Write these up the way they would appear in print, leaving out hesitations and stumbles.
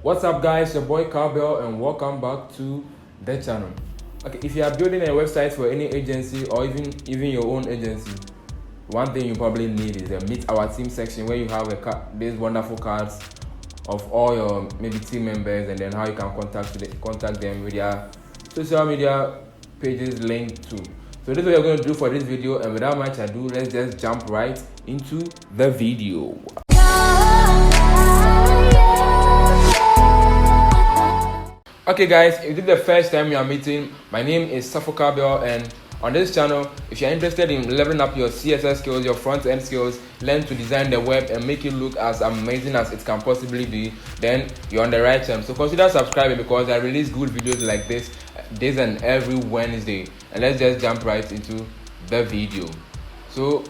What's up guys, your boy Carbell and welcome back to the channel. Okay, if you are building a website for any agency or even your own agency, one thing you probably need is the meet our team section where you have these wonderful cards of all your maybe team members and then how you can contact them with their social media pages linked to. So this is what you're going to do for this video, and without much ado, let's just jump right into the video. Okay guys, if this is the first time you are meeting, my name is Sarfo Carbell, and on this channel, if you're interested in leveling up your CSS skills, your front-end skills, learn to design the web and make it look as amazing as it can possibly be, then you're on the right channel. So consider subscribing because I release good videos like this and every Wednesday. And let's just jump right into the video. So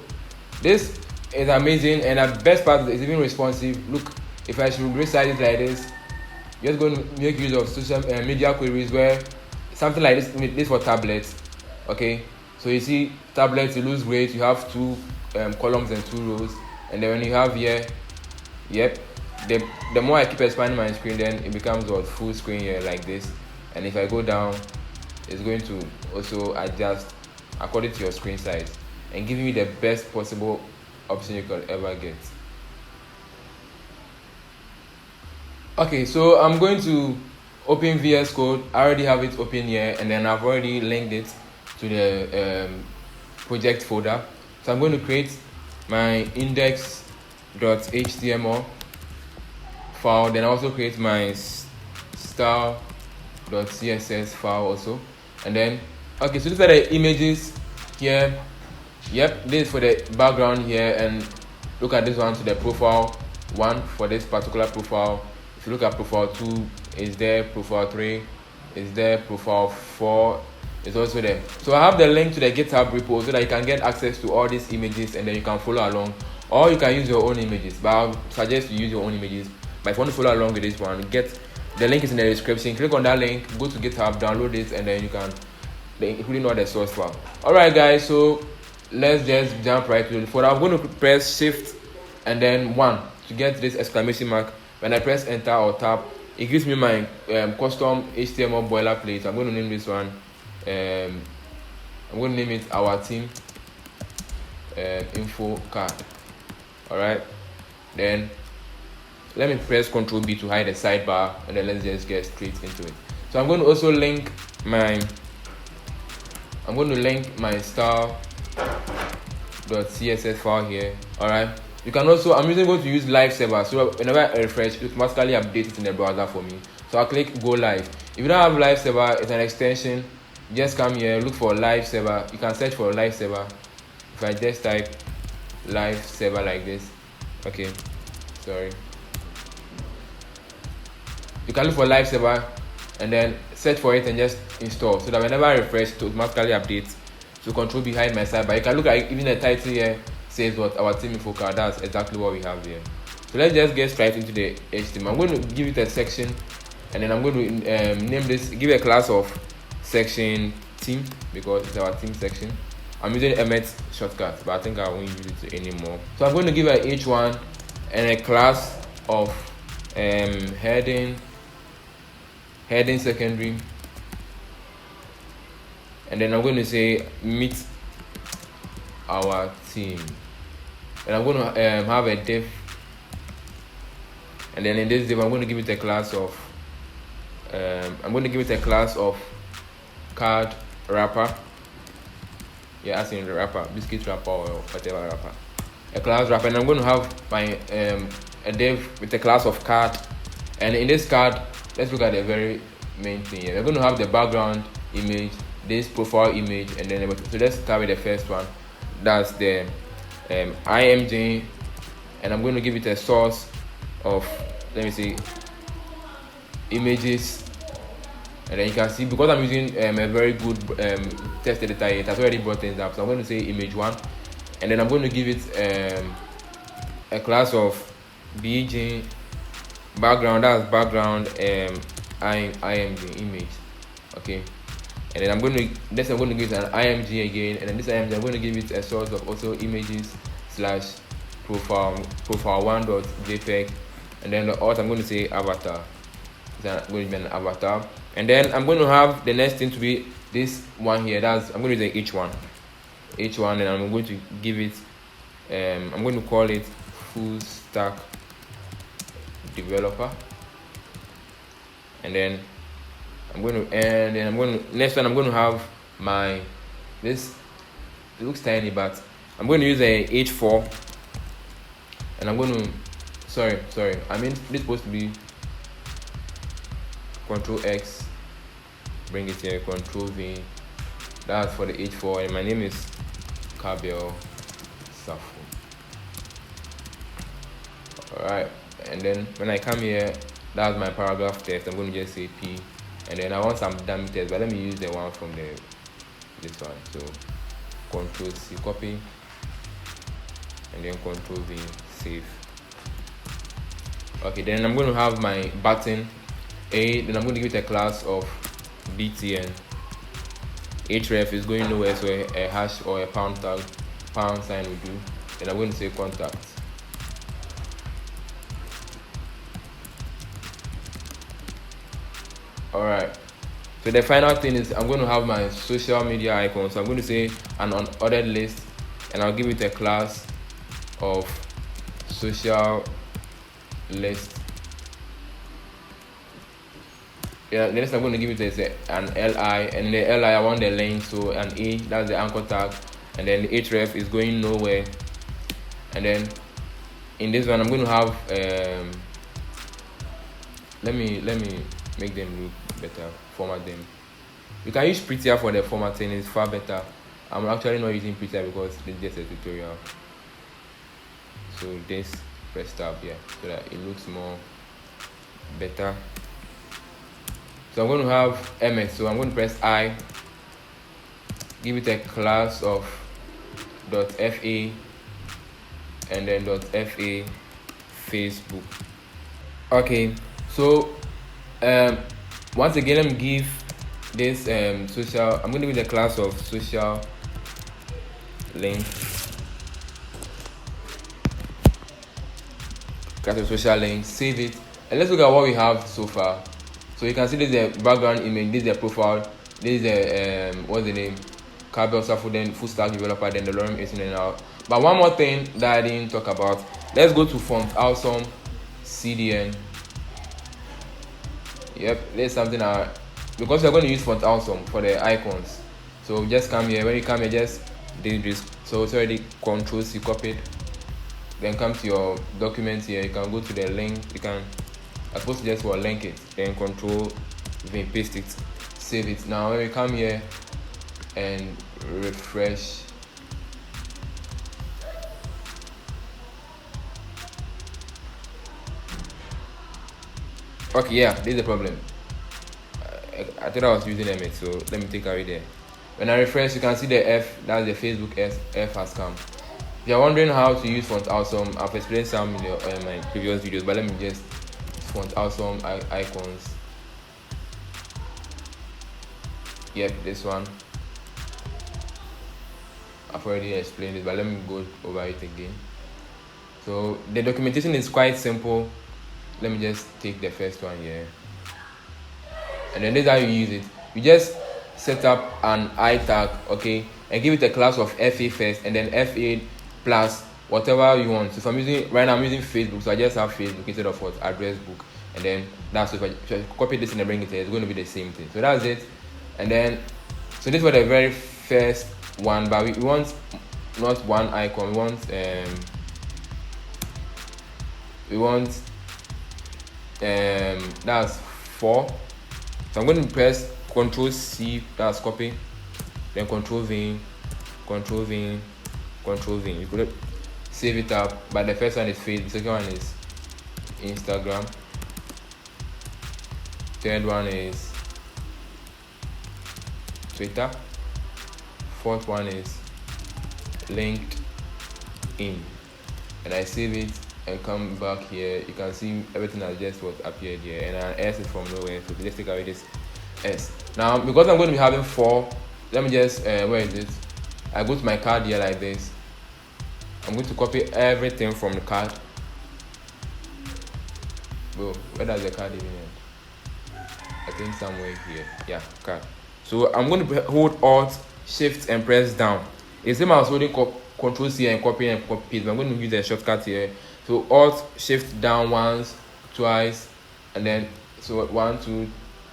this is amazing, and the best part is even responsive. Look, if I should resize it like this, you're just going to make use of social media queries where something like this for tablets. Okay, so you see tablets, it looks great. You have two columns and two rows, and then when you have here, yep, the more I keep expanding my screen, then it becomes what, full screen here like this. And if I go down, it's going to also adjust according to your screen size and give me the best possible option you could ever get. Okay, so I'm going to open VS Code. I already have it open here, and then I've already linked it to the project folder. So I'm going to create my index.html file, then I also create my style.css file also. And then, okay, so these are the images here. Yep, this is for the background here, and look at this one, to the profile one for this particular profile. If you look at profile 2, is there, profile 3 is there, profile 4 is also there. So I have the link to the GitHub repo so that you can get access to all these images and then you can follow along, or you can use your own images, but I'll suggest you use your own images. But if you want to follow along with this one, the link is in the description. Click on that link, go to GitHub, download it, and then you can including all the source file. Alright guys, so let's just jump right to it. For I'm going to press shift and then 1 to get this exclamation mark. When I press enter or tab, it gives me my custom HTML boilerplate. I'm going to name this one, I'm going to name it our team info card. Alright, then let me press Ctrl B to hide the sidebar, and then let's just get straight into it. So I'm going to also link my style.css file here. Alright, you can also, I'm going to use live server, so whenever I refresh, it automatically updates it in the browser for me. So I'll click go live. If you don't have live server, it's an extension. Just come here, look for live server. You can search for live server. If I just type live server like this, okay, sorry, you can look for live server and then search for it and just install, so that whenever I refresh, it automatically updates. So control behind my side, but you can look at even the title here says what, our team info card. That's exactly what we have here. So let's just get straight into the HTML. I'm going to give it a section, and then I'm going to name this, give a class of section team because it's our team section. I'm using Emmet shortcut, but I think I won't use it anymore. So I'm going to give a h1 and a class of heading secondary, and then I'm going to say meet our team, and I'm going to have a div, and then in this div I'm going to give it a class of card wrapper. Yeah, as in the wrapper, biscuit wrapper or whatever wrapper, a class wrapper. And I'm going to have my a div with a class of card, and in this card, let's look at the very main thing here. We're going to have the background image, this profile image, and then so let's start with the first one. That's the img, and I'm going to give it a source of, let me see, images. And then you can see, because I'm using a very good text editor, it has already brought things up. So I'm going to say image 1, and then I'm going to give it a class of bg background. That's background img image. Okay, and then I'm going to give it an img again, and then this img I'm going to give it a source of also images / profile1.jpg, and then the auth I'm going to say avatar. It's going to be an avatar. And then I'm going to have the next thing to be this one here. I'm going to use the H1, and I'm going to give it I'm going to call it full stack developer. And then next one I'm going to have this. It looks tiny, but I'm going to use a H4, and I'm going to sorry, I mean this is supposed to be Control X, bring it here, Control V. That's for the H4, and my name is Carbell Sarfo. Alright, and then when I come here, that's my paragraph text. I'm going to just say P, and then I want some dummy text, but let me use the one from this one. So Control C, copy, and then Control V, save. Okay, then I'm going to have my button A, then I'm going to give it a class of btn. href is going nowhere, so a hash or a pound sign will do. Then I'm going to say contact. Alright, so the final thing is I'm going to have my social media icon. So I'm going to say an unordered list, and I'll give it a class of social list. Yeah, next I'm going to give it as an li, and the li I want the length, so an a, that's the anchor tag, and then the href is going nowhere. And then in this one I'm going to have let me make them look better, format them. You can use Prettier for the formatting, it's far better. I'm actually not using Prettier because it's just a tutorial. So this press tab here so that it looks more better. So I'm going to have ms, so I'm going to press I, give it a class of .fa, and then .fa Facebook. Okay, so once again, let me give this social. I'm going to give it a class of social link. Class of social link. Save it, and let's look at what we have so far. So you can see this is the background image, this is the profile, this is the what's the name, Carbell Sarfo, then full stack developer, then the lorem is in and out. But one more thing that I didn't talk about. Let's go to Font Awesome CDN. Yep, there's something because we're going to use Font Awesome for the icons. So just come here. When you come here, just do this. So it's already Control C copied. Then come to your document here. You can go to the link. You can, I'm supposed to just link it. Then Control V, paste it, save it. Now when we come here and refresh, okay, yeah, this is the problem. I thought I was using MS, so let me take away there. When I refresh, you can see the F, that's the Facebook F has come. If you're wondering how to use Font Awesome, I've explained some in my previous videos, but let me just Font Awesome icons. Yep, this one. I've already explained it, but let me go over it again. So the documentation is quite simple. Let me just take the first one here, and then this is how you use it. You just set up an I tag, okay, and give it a class of FA first, and then FA plus whatever you want. So if I'm using right now, I'm using Facebook, so I just have Facebook instead of what, address book, and then that's if I copy this and bring it here, it's going to be the same thing. So that's it. And then so this was the very first one, but we want not one icon, we want that's 4. So I'm going to press Control C, that's copy, then Control V, Control V, Control V. You could save it up, but the first one is Facebook, the second one is Instagram, third one is Twitter, fourth one is LinkedIn, and I save it and come back here. You can see everything has just appeared here, and an S is from nowhere, so let's take away this S. Now because I'm going to be having 4, let me just where is it? I go to my card here like this. I'm going to copy everything from the card. Bro, where does the card even end? I think somewhere here. Yeah, card. So I'm going to hold Alt, Shift, and press down. It's same as holding Control C and copy and paste. I'm going to use a shortcut here. So Alt, Shift down once, twice, and then so 1, 2,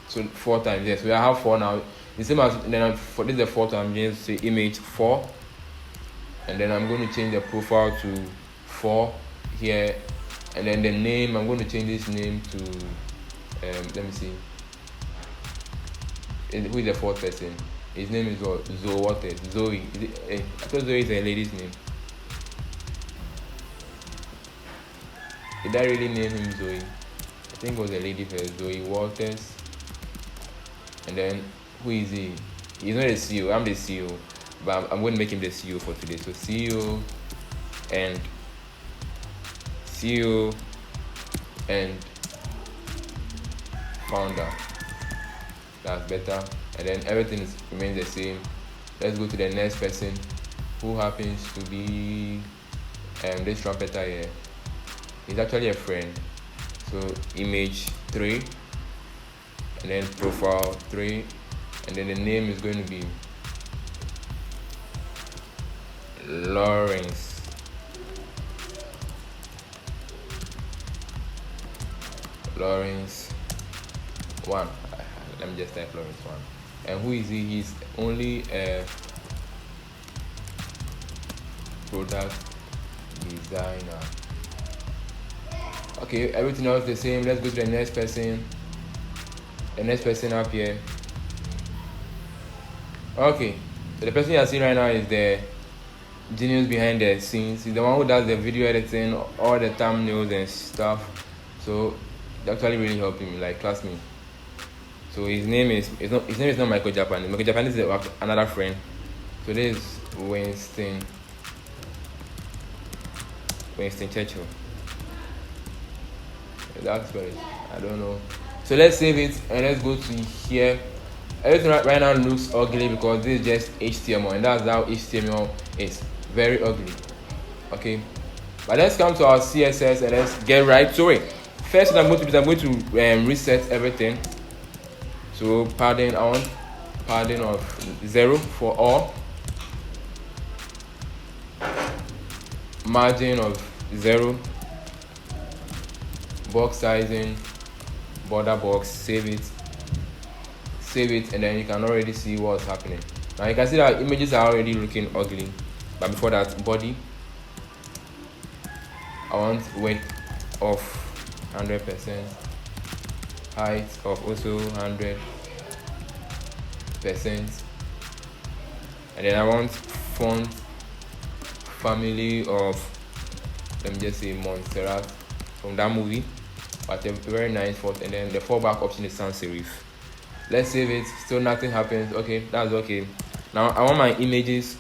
so 4 times. Yes, so I have 4 now. The same as then for this the 4th time. I'm going to say image 4, and then I'm going to change the profile to 4 here, and then the name I'm going to change this name to let me see. Who is the 4th person? His name is Zoe. What is Zoe? I thought Zoe is a lady's name. Did I really name him Zoe? I think it was a lady first, Zoe Walters. And then who is he? He's not the CEO. I'm the CEO, but I'm going to make him the CEO for today. So CEO and founder. That's better. And then everything remains the same. Let's go to the next person, who happens to be this trumpeter here. He's actually a friend. So image 3, and then profile 3, and then the name is going to be Lawrence. Lawrence 1. Let me just type Lawrence 1. And who is he? He's only a product designer. Okay, everything else the same. Let's go to the next person. The next person up here. Okay, so the person you are seeing right now is the genius behind the scenes. He's the one who does the video editing, all the thumbnails and stuff. So it's actually really helping me, like, trust me. So his name is not Michael Japan. Michael Japan is another friend. So this is Winston Churchill. That's what it is. I don't know. So let's save it and let's go to here. Everything right now looks ugly because this is just HTML, and that's how HTML is. Very ugly. Okay. But let's come to our CSS and let's get right to it. First thing I'm going to do is I'm going to reset everything. So padding, I want padding of 0 for all. Margin of 0. Box sizing, border box, save it, and then you can already see what's happening. Now you can see that images are already looking ugly, but before that, body, I want width of 100%, height of also 100%, and then I want font family of, let me just say Montserrat from that movie, but a very nice font, and then the fallback option is sans serif. Let's save it. Still nothing happens. Okay, that's okay. Now I want my images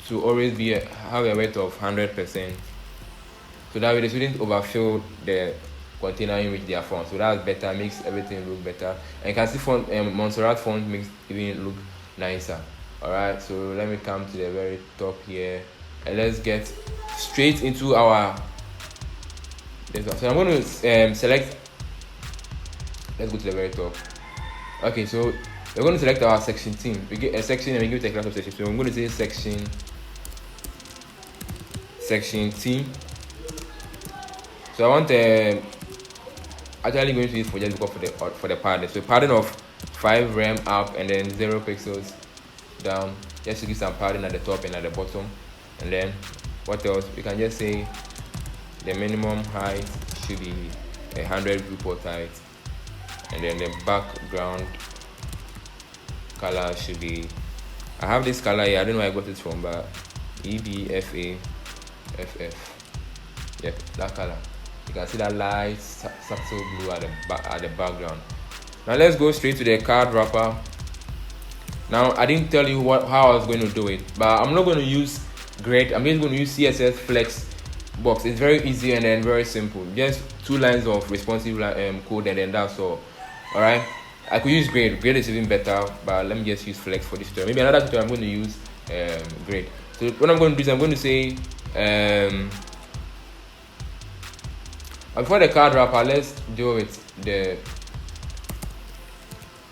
to always be have a weight of 100%, so that way they shouldn't overfill the container in which they are font. So that's better, makes everything look better. And you can see font Montserrat font makes even look nicer. All right, so let me come to the very top here and let's get straight into our this one. So I'm going to select. Let's go to the very top. Okay, so we're going to select our section theme. We get a section and we give it a class of section. So I'm going to say section theme. So I want actually going to use for just because for the padding. So padding of 5 rem up and then 0 pixels down, just to give some padding at the top and at the bottom. And then what else? We can just say the minimum height should be 100 viewport height, and then the background color should be, I have this color here, I don't know where I got it from, but EBFAFF. Yep, that color. You can see that light subtle blue at the background. Now let's go straight to the card wrapper. Now I didn't tell you how I was going to do it, but I'm not going to use grid. I'm just going to use CSS Flex box. It's very easy and then very simple. Just 2 lines of responsive code and then that's all. All right. I could use grid. Grid is even better, but let me just use Flex for this tutorial. Maybe another tutorial I'm going to use grid. So what I'm going to do is I'm going to say before the card wrapper, let's deal with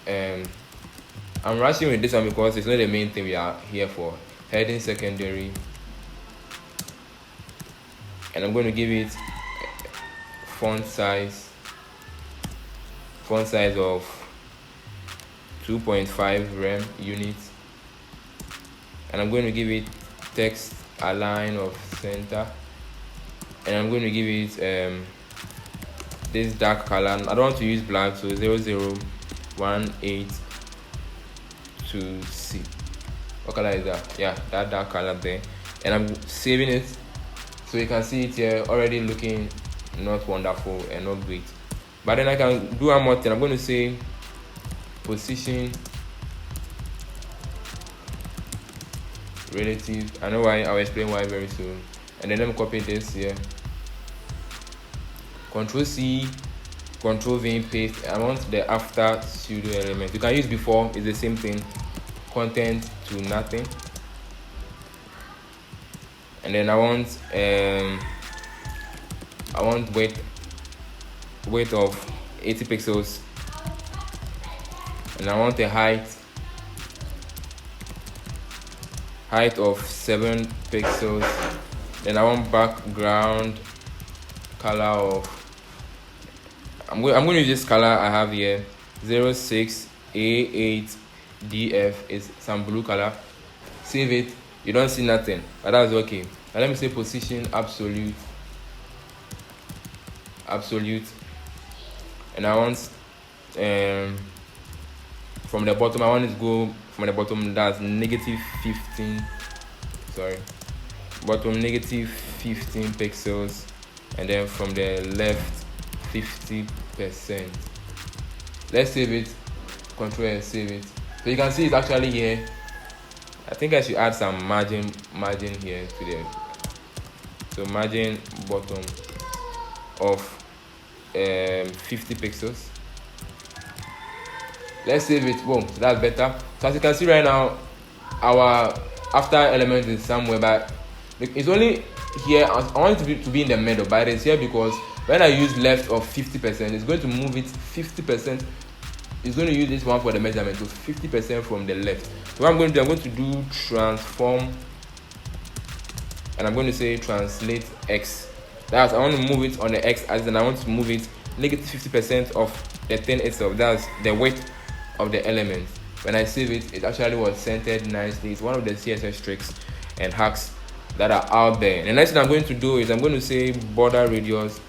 I'm rushing with this one because it's not the main thing we are here for. Heading secondary, and I'm going to give it font size of 2.5 rem units, and I'm going to give it text align of center, and I'm going to give it this dark color. I don't want to use black, so 0018 to C. What color is that? Yeah, that dark color there. And I'm saving it, so you can see it here already looking not wonderful and not great. But then I can do one more thing. I'm going to say position relative. I know why. I'll explain why very soon. And then let me copy this here. Control C, Control V, paste. I want the after pseudo element. You can use before, it's the same thing. Content to nothing. And then I want weight of 80 pixels. And I want a height of 7 pixels. Then I want background color of, I'm going to use this color I have here, 06A8DF. is some blue color. Save it. You don't see nothing, but that's okay. Now let me say position absolute, and I want from the bottom, I want to go from the bottom, that's -15, sorry, bottom -15 pixels, and then from the left 50%. Let's save it, Control and save it. So you can see it's actually here. I think I should add some margin here to the, so margin bottom of 50 pixels. Let's save it. Boom. So that's better. So as you can see right now, our after element is somewhere, but it's only here. I want it to be in the middle, but it's here because when I use left of 50%, it's going to move it 50%. It's going to use this one for the measurement, so 50% from the left. So what I'm going to do, transform, and I'm going to say translate X. That's, I want to move it on the X axis, and I want to move it -50% of the thing itself. That's the weight of the element. When I save it, it actually was centered nicely. It's one of the CSS tricks and hacks that are out there. And the next thing I'm going to do is I'm going to say border radius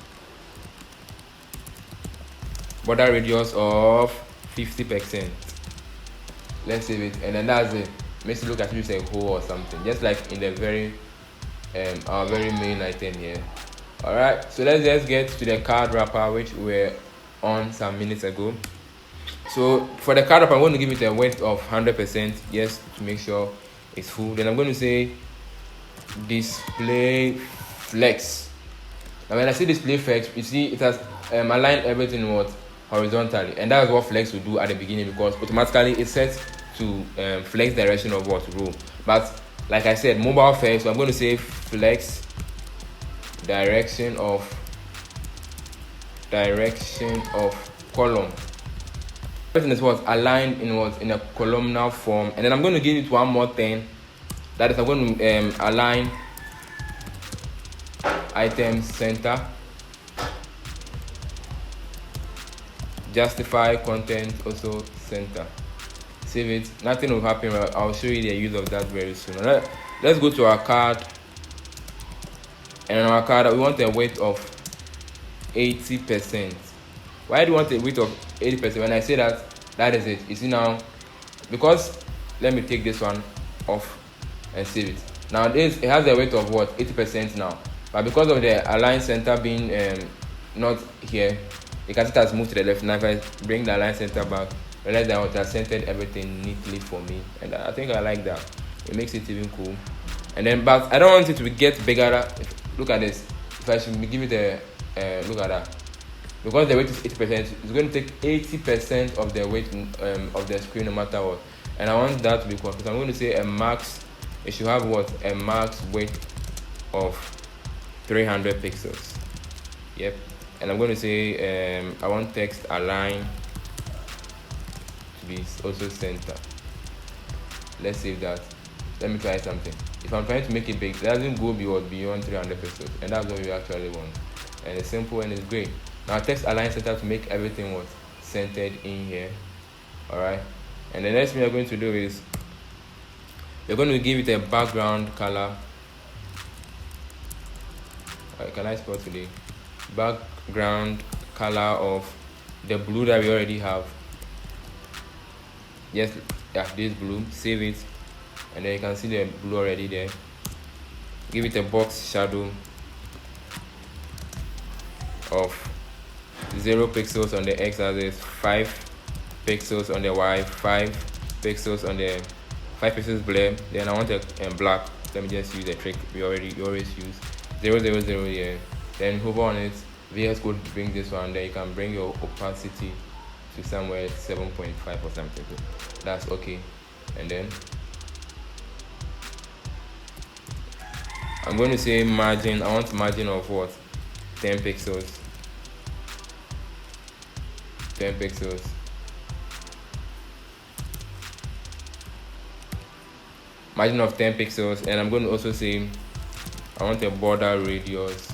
of 50%. Let's save it, and then that's it. Makes it look as if it's a hole or something, just like in the very our very main item here. All right, so let's just get to the card wrapper, which we're on some minutes ago. So for the card wrapper, I'm going to give it a width of 100%, yes, to make sure it's full. Then I'm going to say display flex. Now when I say display flex, you see it has aligned everything what horizontally, and that's what flex will do at the beginning, because automatically it's set to flex direction of what row. But like I said, mobile first, so I'm going to say flex direction of column. Everything is what aligned in what in a columnar form. And then I'm going to give it one more thing, that is I'm going to align item center, justify content also center. Save it. Nothing will happen. I'll show you the use of that very soon. Let's go to our card, and on our card we want a weight of 80%. Why do you want a weight of 80%? When I say that, that is it. You see now, because let me take this one off and save it. Now this, it has a weight of what, 80% now, but because of the align center being not here, you can see it has moved to the left. Now if I bring the align center back, realize that it has centered everything neatly for me, and I think I like that. It makes it even cool. And then, but I don't want it to get bigger. Look at this. If I should give it a look at that, because the weight is 80%, it's going to take 80% of the weight of the screen no matter what. And I want that to be constant. I'm going to say a max. It should have what, a max weight of 300 pixels. Yep. And I'm going to say I want text align to be also center. Let's save that. Let me try something. If I'm trying to make it big, it doesn't go beyond 300 pixels, and that's what we actually want. And it's simple and it's great. Now text align center to make everything what centered in here. Alright, and the next thing we're going to do is we're going to give it a background color. Can I spell today? Background color of the blue that we already have. Yes, yeah, this blue. Save it, and then you can see the blue already there. Give it a box shadow of 0 pixels on the x-axis, 5 pixels on the y, 5 pixels on the 5 pixels blur. Then I want a black. Let me just use a trick we always use, 0 0 0 here. Then hover on it. VS Code bring this one. Then you can bring your opacity to somewhere 7.5 or something. That's okay. And then I'm going to say margin. I want margin of what? 10 pixels. 10 pixels. Margin of 10 pixels, and I'm going to also say I want a border radius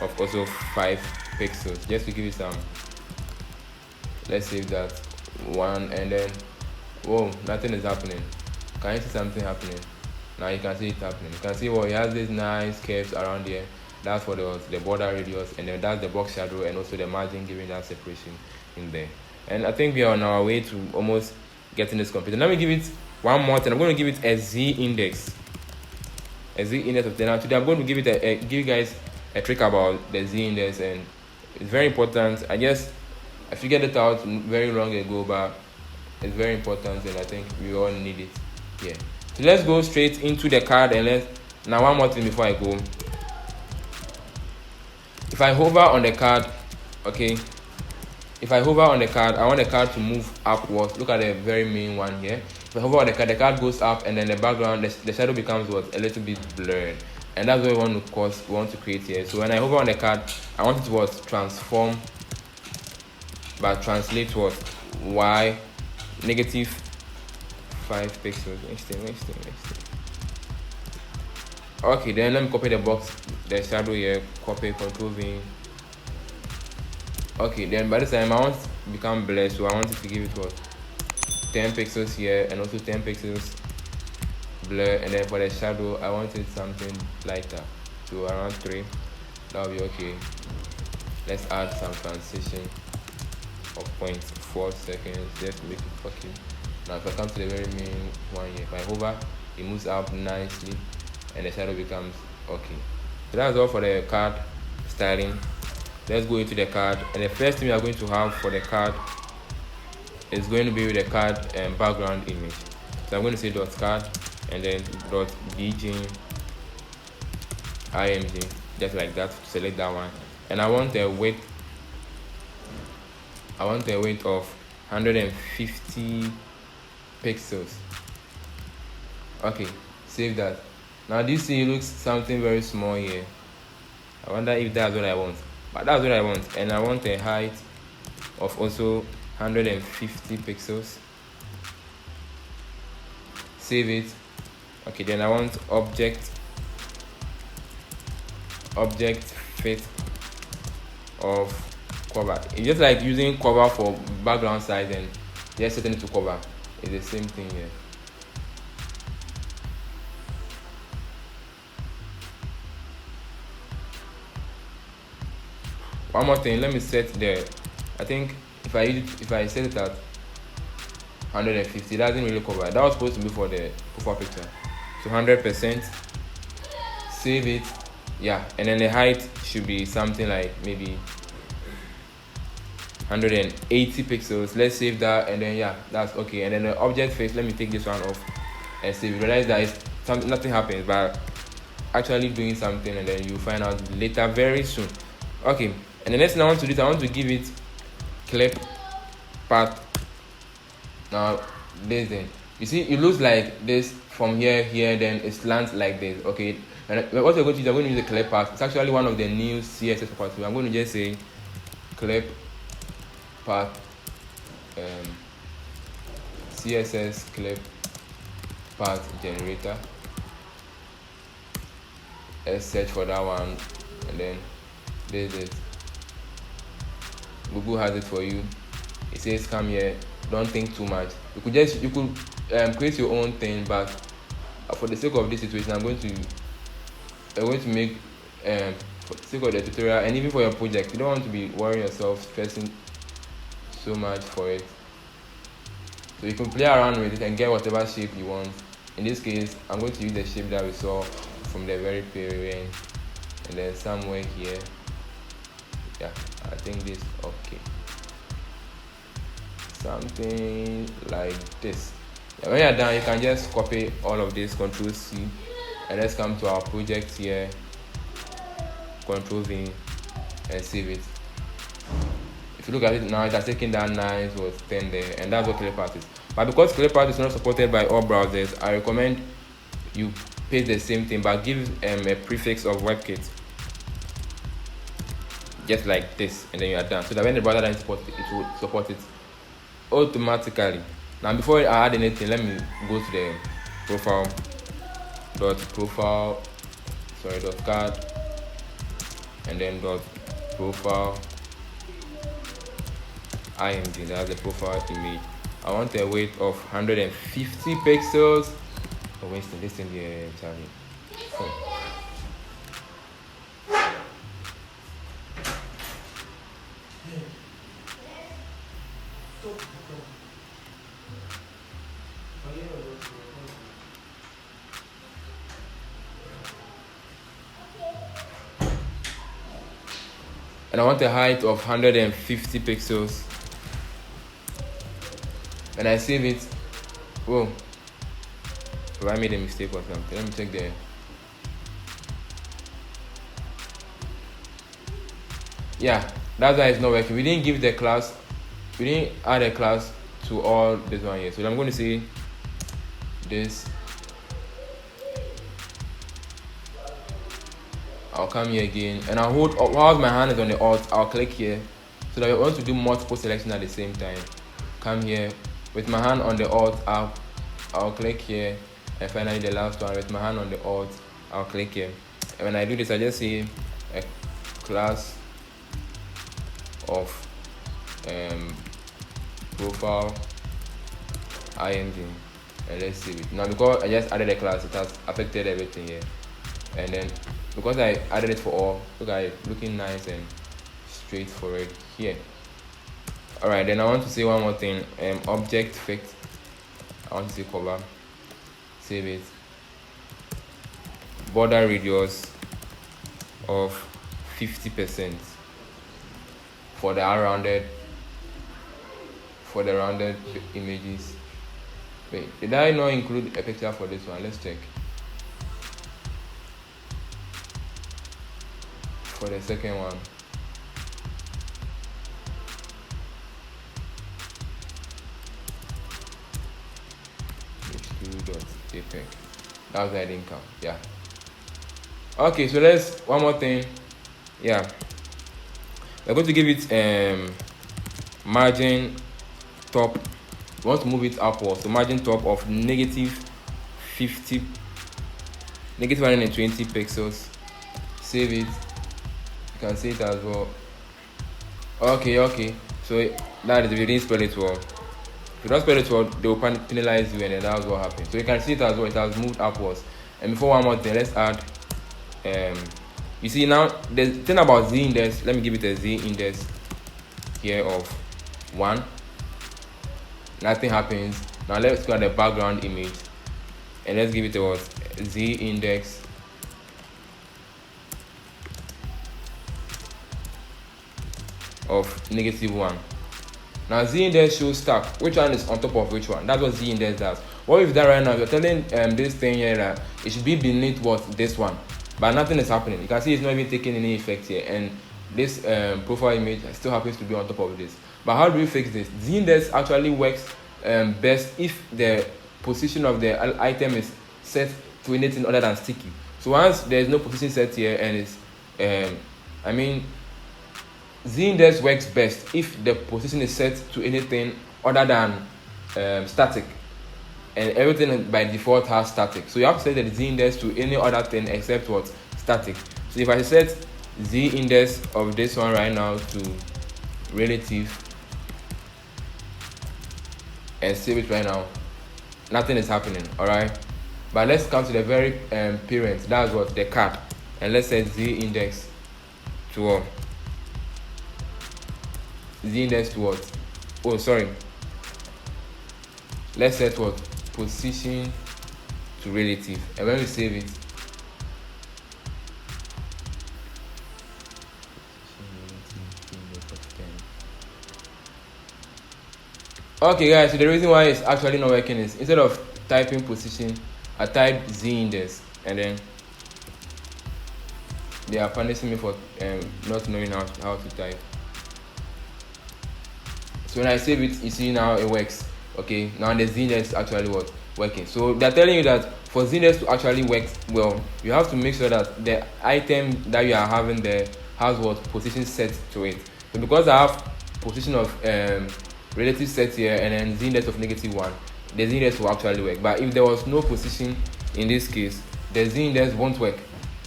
of also 5 pixels, just to give it some. Let's save that one, and then whoa, nothing is happening. Can you see something happening? Now you can see it happening. You can see he has these nice curves around here. That's for the border radius, and then that's the box shadow, and also the margin giving that separation in there. And I think we are on our way to almost getting this complete. Let me give it one more thing. I'm going to give it a z index. A z index of 10. Now today I'm going to give it give you guys a trick about the z index, and it's very important. I figured it out very long ago, but it's very important, and I think we all need it. Yeah. So let's go straight into the card, and now one more thing before I go. If I hover on the card, okay. If I hover on the card, I want the card to move upwards. Look at the very main one here. If I hover on the card goes up, and then the background, the shadow becomes what? A little bit blurred. And that's what we want to create here. So when I hover on the card, I want it to what? Transform, but translate what? Y negative 5 pixels. Okay, then let me copy the box, the shadow here, copy, Control V. Okay, then by this time I want it to become blurred, so I want it to give it what? 10 pixels here, and also 10 pixels blur, and then for the shadow I want it something lighter, so around 3. That'll be okay. Let's add some transition of 0.4 seconds just to make it fucking. Now if I come to the very main one here, if I hover, it moves up nicely, and the shadow becomes okay. So that's all for the card styling. Let's go into the card, and the first thing we are going to have for the card is going to be with the card background image. So I'm going to say .card, and then .bg img, just like that. Select that one, and I want a width of 150 pixels. Okay, save that. Now this thing looks something very small here. I wonder if that's what I want, but that's what I want. And I want a height of also 150 pixels. Save it. Okay, then I want object fit of cover. It's just like using cover for background size and just setting it to cover. It's the same thing here. One more thing, let me set I think if I set it at 150, it doesn't really cover. That was supposed to be for the profile picture. So 100%. Save it. Yeah, and then the height should be something like maybe 180 pixels. Let's save that, and then yeah, that's okay. And then the object face, let me take this one off and save. Realize that nothing happens, but actually doing something, and then you find out later very soon. Okay, and the next thing I want to do is I want to give it clip path. Now this thing, you see, it looks like this from here, then it slants like this. Okay, and what we're going to use, I'm going to use the clip path. It's actually one of the new CSS properties. I'm going to just say clip path CSS clip path generator. Let's search for that one, and then there's it. Google has it for you. It says come here. Don't think too much. You could create your own thing, but for the sake of this situation, I'm going to make for the sake of the tutorial, and even for your project, you don't want to be worrying yourself, stressing so much for it. So you can play around with it and get whatever shape you want. In this case, I'm going to use the shape that we saw from the very parent, and then somewhere here, yeah, I think this, okay, something like this. Yeah, when you're done, you can just copy all of this, Ctrl C, and let's come to our project here, Ctrl V, and save it. If you look at it now, it has taken that 9 to 10 there, and that's what ClearPath is. But because ClearPath is not supported by all browsers, I recommend you paste the same thing, but give a prefix of WebKit, just like this, and then you are done. So that when the browser doesn't support it, it will support it automatically. Now, before I add anything, let me go to the card, and then profile img. That's the profile image. I want a weight of 150 pixels. Oh, Winston, listen here, Charlie. And I want a height of 150 pixels. And I save it. Whoa. Have I made a mistake or something? Let me check there. Yeah, that's why it's not working. We didn't add a class to all this one here. So I'm going to say this. I'll come here again, and while my hand is on the Alt, I'll click here, so that I want to do multiple selections at the same time. Come here, with my hand on the Alt, I'll click here, and finally the last one, with my hand on the Alt, I'll click here. And when I do this, I just say a class of profile img, and let's save it. Now, because I just added a class, it has affected everything here, and then because I added it for all, look at it looking nice and straightforward here. Alright, then I want to say one more thing. Object fix, I want to say cover, save it, border radius of 50% for the rounded images. Wait, did I not include a picture for this one? Let's check. For the second one, h2.jpg. That's why I didn't count. Yeah. Okay, so one more thing. Yeah, we're going to give it margin top. We want to move it upwards. So margin top of -50, -120 pixels. Save it. You can see it as well. Okay. So that is if you didn't spell it well. If you don't spell it well, they will penalize you, and then that's what happens. So you can see it as well. It has moved upwards. And before one more thing, let's add. You see now the thing about z index. Let me give it a z index here of 1. Nothing happens. Now let's go at the background image, and let's give it a z index of -1. Now z index shows stack. Which one is on top of which one? That's what z index does. What we've done right now, we're telling this thing here that it should be beneath this one, but nothing is happening. You can see it's not even taking any effect here, and this profile image still happens to be on top of this. But how do we fix this? Z index actually works best if the position of the item is set to anything other than sticky. So once there's no position set here, and it's Z index works best if the position is set to anything other than static, and everything by default has static. So you have to set the z index to any other thing except what? Static. So if I set z index of this one right now to relative and save it right now, nothing is happening. All right, but let's come to the very parent, that's what? The card, and let's set z index to what? Z index to what? Oh, sorry, let's set what? Position to relative, and when we save it, okay guys, so the reason why it's actually not working is instead of typing position, I type z index, and then they are punishing me for not knowing how to type. So when I save it, you see now it works. Okay, now the z index is actually what? Working. So they're telling you that for z index to actually work well, you have to make sure that the item that you are having there has what? Position set to it. So because I have position of relative set here and then z index of -1, the z index will actually work. But if there was no position in this case, the z index won't work.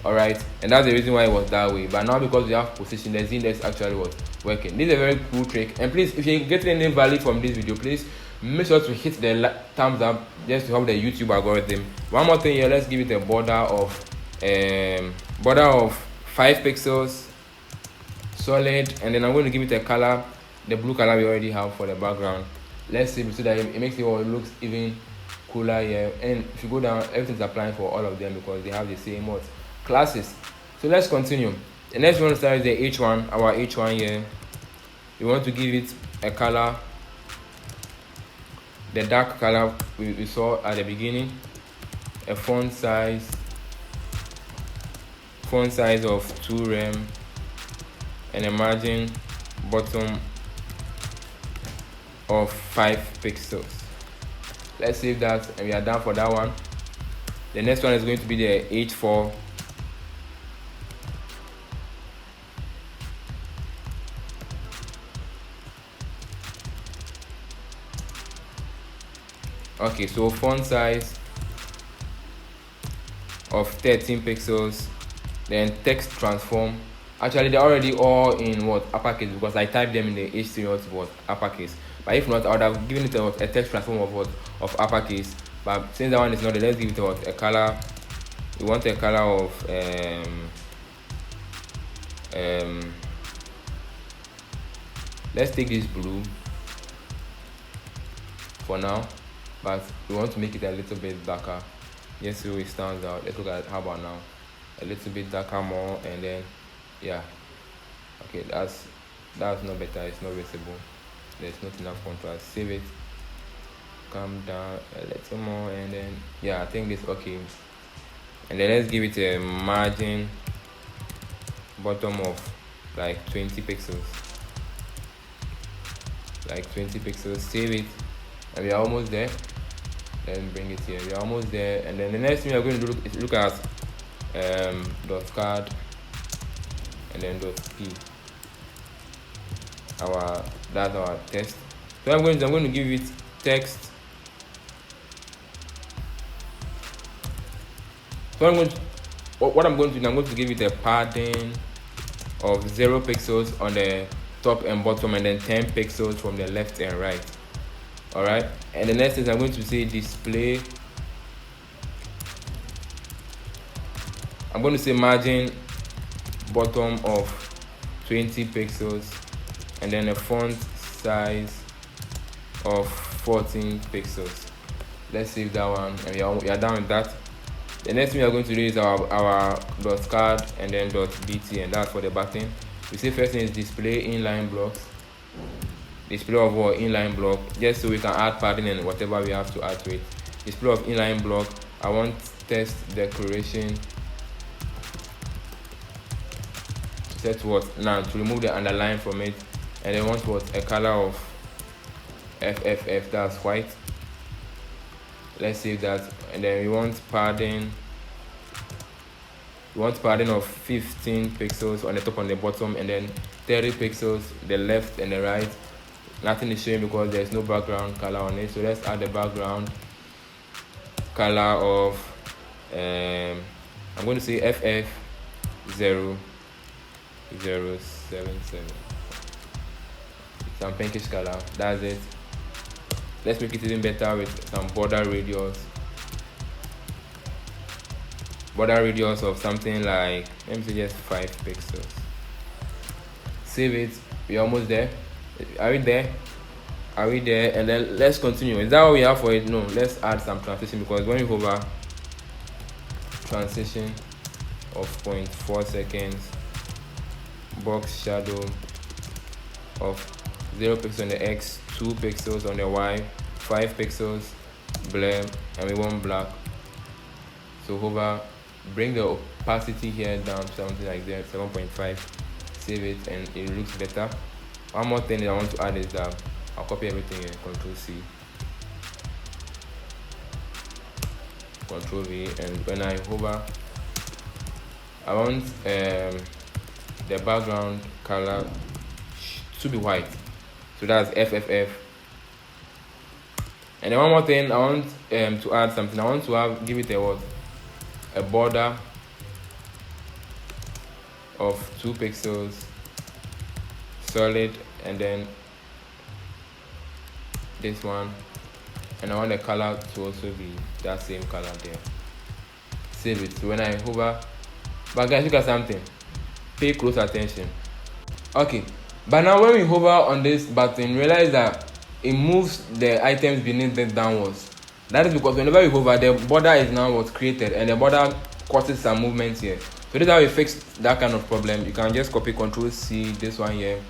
Alright, and that's the reason why it was that way. But now because we have position, the z index actually was working. This is a very cool trick. And please, if you're getting any value from this video, please make sure to hit the thumbs up just to help the YouTube algorithm. One more thing here, let's give it a border of 5 pixels solid, and then I'm going to give it a color, the blue color we already have for the background. Let's see, so that it makes it all looks even cooler here. And if you go down, everything's applying for all of them because they have the same what? Classes. So let's continue. The next one starts the h1, our h1 here. We want to give it a color, the dark color we saw at the beginning, a font size of 2 rem, and a margin bottom of 5 pixels. Let's save that, and we are done for that one. The next one is going to be the h4. Okay, so font size of 13 pixels, then text transform. Actually, they're already all in what? Uppercase, because I typed them in the HTML to what? Uppercase. But if not, I would have given it a text transform of what? Of uppercase. But since that one is not, let's give it what? A color. We want a color of let's take this blue for now, but we want to make it a little bit darker. Yes, so it stands out. Let's look at how about now? A little bit darker more, and then yeah. Okay, that's not better. It's not visible. There's not enough contrast. Save it. Come down a little more, and then yeah, I think it's okay. And then let's give it a margin bottom of like 20 pixels. Like 20 pixels. Save it, and we are almost there. Then bring it here. We are almost there. And then the next thing we are going to do is look at dot card and then dot p. That's our text. So I'm going to give it text. So I'm going to give it a padding of 0 pixels on the top and bottom, and then 10 pixels from the left and right. Alright, and the next is I'm going to say display. I'm going to say margin bottom of 20 pixels, and then a font size of 14 pixels. Let's save that one, and we are done with that. The next thing we are going to do is our dot card and then dot bt, and that's for the button. We say first thing is display inline blocks. Display of what? Inline block, just so we can add padding and whatever we have to add to it. Display of inline block. I want text decoration set what? Now to remove the underline from it, and then want what? A color of FFF, that's white. Let's save that, and then we want padding. We want padding of 15 pixels on the top and the bottom, and then 30 pixels the left and the right. nothing is showing because there's no background color on it. So let's add the background color of I'm going to say FF0077, some pinkish color. That's it. Let's make it even better with some border radius of something like, let me say just 5 pixels. Save it. We're almost there. Are we there? And then let's continue. Is that what we have for it? No, let's add some transition, because when you hover, transition of 0.4 seconds, box shadow of 0 pixels on the X, 2 pixels on the Y, 5 pixels, blur, and we want black. So hover, bring the opacity here down to something like that, 7.5. Save it, and it looks better. One more thing that I want to add is that I'll copy everything here, Control C, Control V, and when I hover, I want the background color to be white. So that's FFF. And then one more thing, I want to add something. I want to give it a border of 2 pixels, solid, and then this one, and I want the color to also be that same color there. Save it. So when I hover, but guys, look at something, pay close attention. Okay, but now when we hover on this button, realize that it moves the items beneath it downwards. That is because whenever we hover, the border is now what's created, and the border causes some movement here. So this is how we fix that kind of problem. You can just copy Control C, this one here,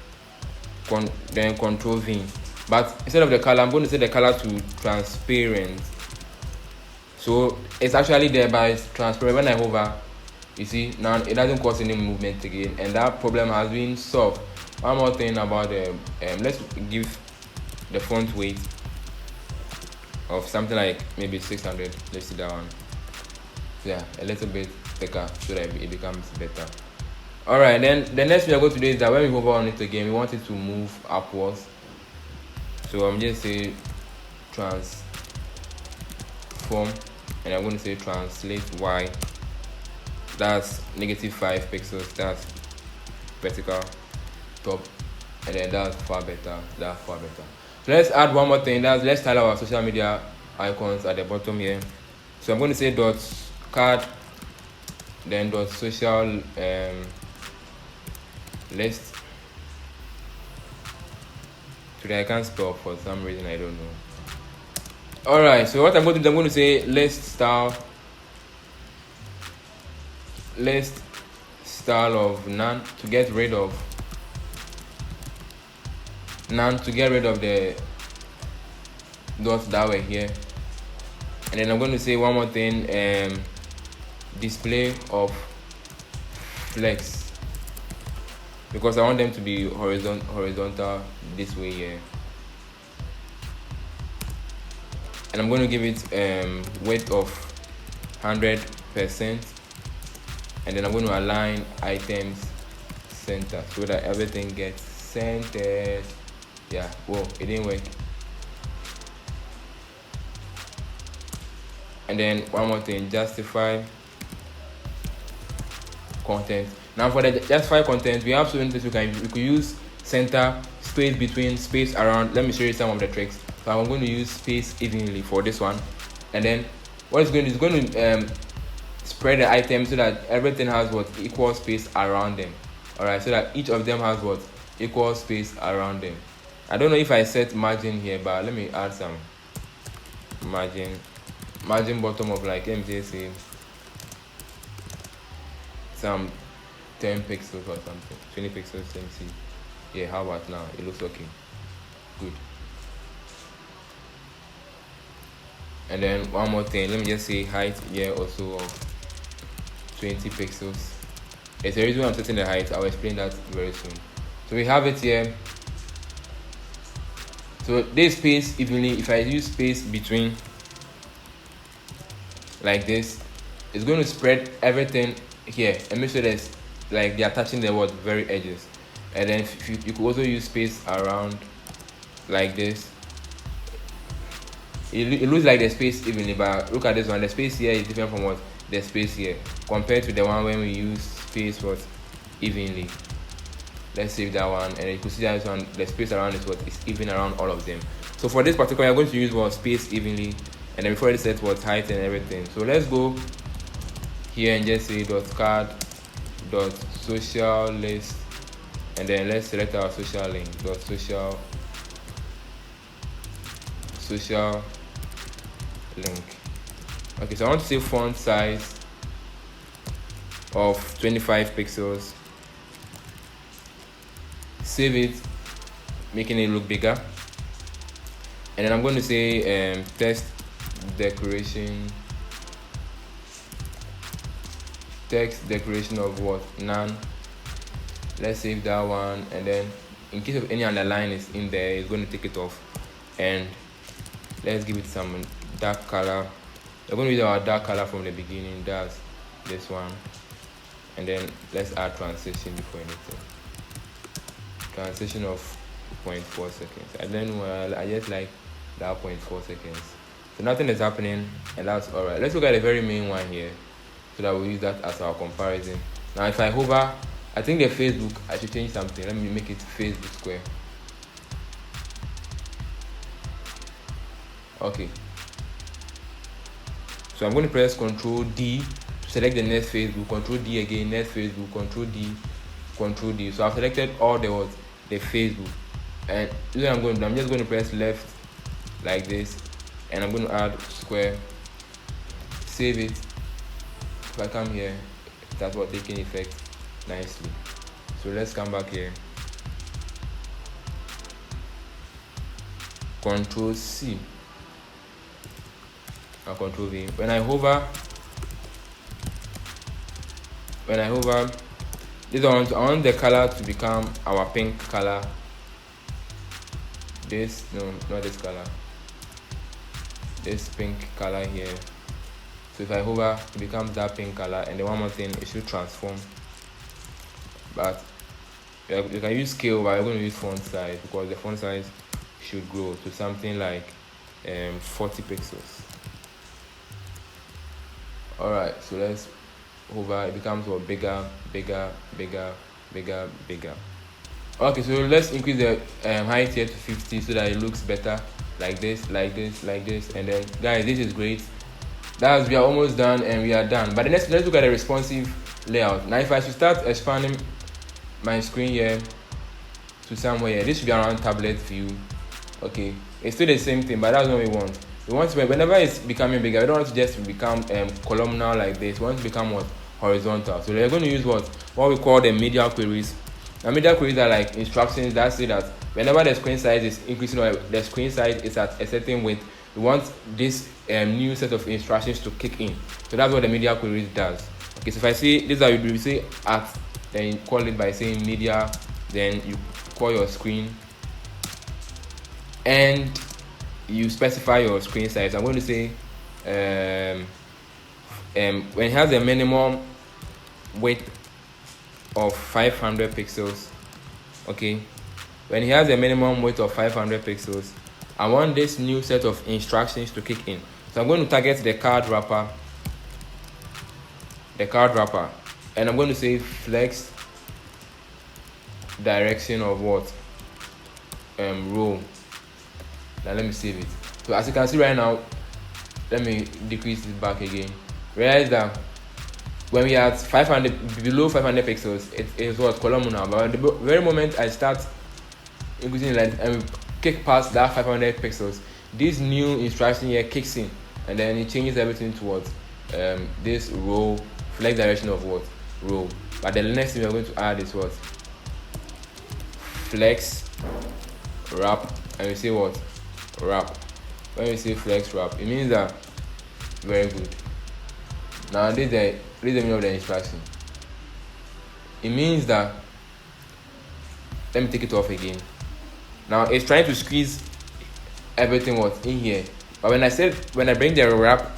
then Control V. But instead of the color, I'm going to set the color to transparent. So it's actually there, but it's transparent. When I hover, you see, now it doesn't cause any movement again, and that problem has been solved. One more thing about the let's give the font weight of something like maybe 600. Let's see that one. Yeah, a little bit thicker so that it becomes better. Alright, then the next thing we're going to do is that when we hover on it again, we want it to move upwards. So I'm just say transform, and I'm going to say translate Y. That's -5 pixels. That's vertical top, and then that's far better. That's far better. So let's add one more thing. Let's style our social media icons at the bottom here. So I'm going to say dot card, then dot social list. Today I can't spell for some reason, I don't know. Alright, so what I'm going to do, I'm going to say list style of none to get rid of the dots that were here. And then I'm going to say one more thing, display of flex, because I want them to be horizontal this way here. And I'm going to give it width of 100%, and then I'm going to align items center so that everything gets centered. Yeah, whoa, it didn't work. And then one more thing, justify content. Now for the justify content, we have so many things we could use center, space between, space around. Let me show you some of the tricks. So I'm going to use space evenly for this one, and then what it's going to do is going to spread the items so that everything has what equal space around them. Alright, so that each of them has what equal space around them. I don't know if I set margin here, but let me add some margin bottom of like, let me say some 10 pixels or something, 20 pixels. Let me see. Yeah, how about now? It looks okay. Good. And then one more thing, let me just say height here also of 20 pixels. It's the reason I'm setting the height. I'll explain that very soon. So we have it here. So this space evenly, if I use space between like this, it's going to spread everything here and make sure that it's like they are touching the very edges. And then you could also use space around like this. It looks like the space evenly, but look at this one. The space here is different from what the space here compared to the one when we use space what evenly. Let's save that one, and you can see that this one, the space around is what is even around all of them. So for this particular, I'm going to use what space evenly, and then before it set what height and everything. So let's go here and just say .card .social list, and then let's select our social link social link. Okay, so I want to say font size of 25 pixels. Save it, making it look bigger, and then I'm going to say text decoration of what, none. Let's save that one, and then in case of any underline is in there, it's going to take it off. And let's give it some dark color. We're going to use our dark color from the beginning, that's this one. And then let's add transition before anything. Transition of 0.4 seconds. And then I just like that 0.4 seconds. So nothing is happening, and that's alright. Let's look at the very main one here, so that we'll use that as our comparison. Now if I hover, I think the Facebook, I should change something. Let me make it Facebook square. Okay. So I'm going to press Ctrl D to select the next Facebook, Ctrl D again, next Facebook, Ctrl D, Ctrl D. So I've selected all the Facebook, and I'm just going to press left like this, and I'm going to add square, save it. If I come here, that's what taking effect nicely. So let's come back here, Ctrl C or Ctrl V. When I hover, this I want the color to become our pink color. This, no, not this color, this pink color here. So if I hover, it becomes that pink color. And then one more thing, it should transform, but you can use scale, but I'm going to use font size, because the font size should grow to something like 40 pixels. Alright, so let's hover, it becomes bigger. Okay, so let's increase the height here to 50 so that it looks better, like this, and then guys, this is great. We are almost done, and we are done. But let's look at the responsive layout. Now if I should start expanding my screen here to somewhere here, this should be around tablet view. Okay, it's still the same thing, but that's what we want. We want to, whenever it's becoming bigger, we don't want to just become columnar like this. We want to become horizontal. So we're going to use what we call the media queries. Now media queries are like instructions that say that whenever the screen size is increasing or the screen size is at a certain width, we want this new set of instructions to kick in. So that's what the media queries does. Okay, so if I say this is how you do, you say at, then you call it by saying media, then you call your screen, and you specify your screen size. I'm going to say when it has a minimum width of 500 pixels. Okay, when it has a minimum width of 500 pixels, I want this new set of instructions to kick in. So I'm going to target the card wrapper, and I'm going to say flex direction of what, row. Now let me save it. So as you can see right now, let me decrease it back again. Realize that when we are at 500, below 500 pixels, it is what, columnar. But at the very moment I start increasing length and we kick past that 500 pixels, this new instruction here kicks in, and then it changes everything towards this row, flex direction of what, row. But the next thing we are going to add is what, flex wrap, and we say what, wrap. When we say flex wrap, it means that very good. Now this is the meaning of the instruction. It means that, let me take it off again. Now it's trying to squeeze everything what's in here, but when I bring the wrap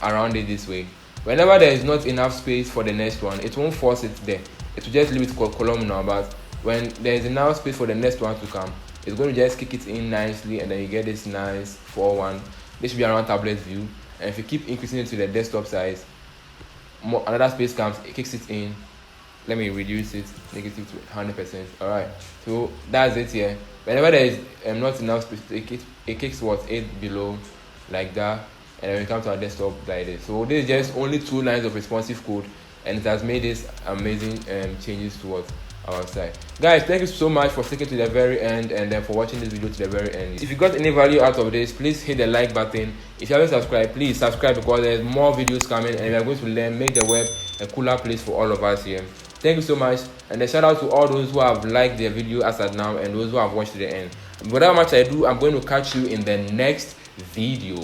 around it this way, whenever there is not enough space for the next one, it won't force it there. It will just leave it columnar. But when there is enough space for the next one to come, It's going to just kick it in nicely, and then you get this nice 4:1. This should be around tablet view, and if you keep increasing it to the desktop size, another space comes, it kicks it in. Let me reduce it, negative to 100%. All right, so that's it here. Whenever there is not enough space, it kicks what 8 below, like that, and then we come to our desktop like this. So this is just only 2 lines of responsive code, and it has made this amazing changes towards our site. Guys, thank you so much for sticking to the very end, and then for watching this video to the very end. If you got any value out of this, please hit the like button. If you haven't subscribed, please subscribe, because there's more videos coming, and we are going to make the web a cooler place for all of us here. Thank you so much, and a shout out to all those who have liked the video as at now, and those who have watched to the end. Whatever much I do, I'm going to catch you in the next video.